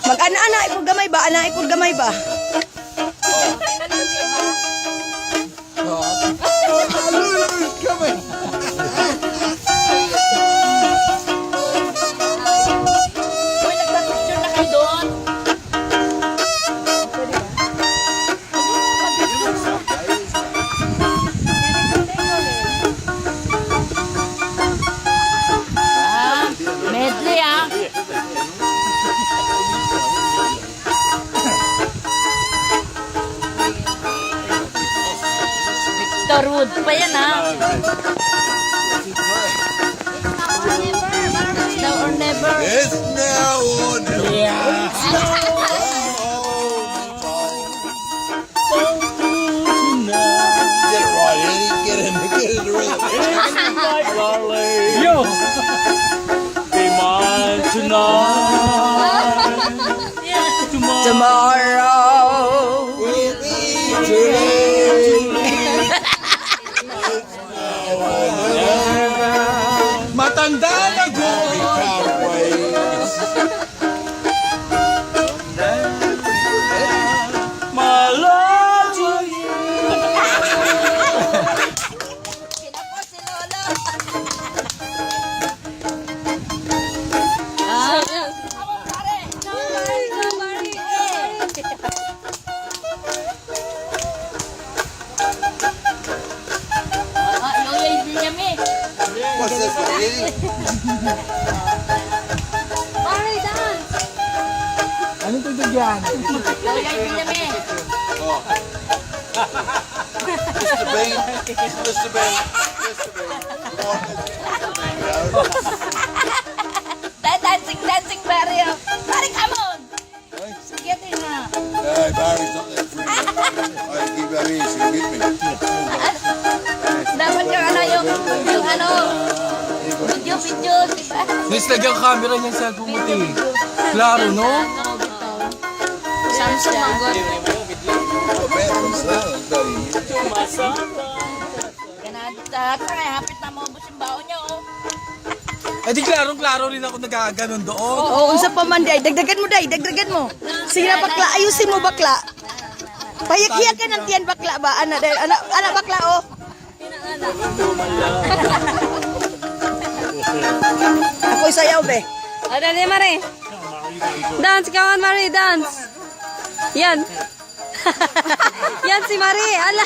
Mag-ana-ana, ipod gamay ba? Ana, ipod gamay ba? Medley ah. Victor Wood pa yan ah. Now or never. It's now or never. Yeah. Get it right, Eddie. Get in the rhythm. Yo! Be mine tonight. Tomorrow. Will be today. Matanda na go! Pathways. My love to you. What's this one, Eddie? Anong tugtog yan? Mr. Bean. Mr. Bean. Mr. Bean. Dancing Barry. Barry, come on. Get in na. No, Barry's not that free. I keep that easy. Get me. Dapat yung ano, yung ano, video, diba? Nis, lagyan camera niyang cellphone mo, te. Klaro, no? Samsung mangot. Ganadita. Kaya hapit na maubos yung baon niya, oh. Eh di klaro rin ako nagkaganon doon. Oo, unsa pa man day. Dagdagan mo day, dagdagan mo. Sige na bakla, ayusin mo bakla. Payak-hiyak ka ng tiyan bakla ba? Ana bakla oh. Ako isayaw be. Ada ni Mari. Dance kawan Mari, dance. Yan. Yan si Mari. Ala.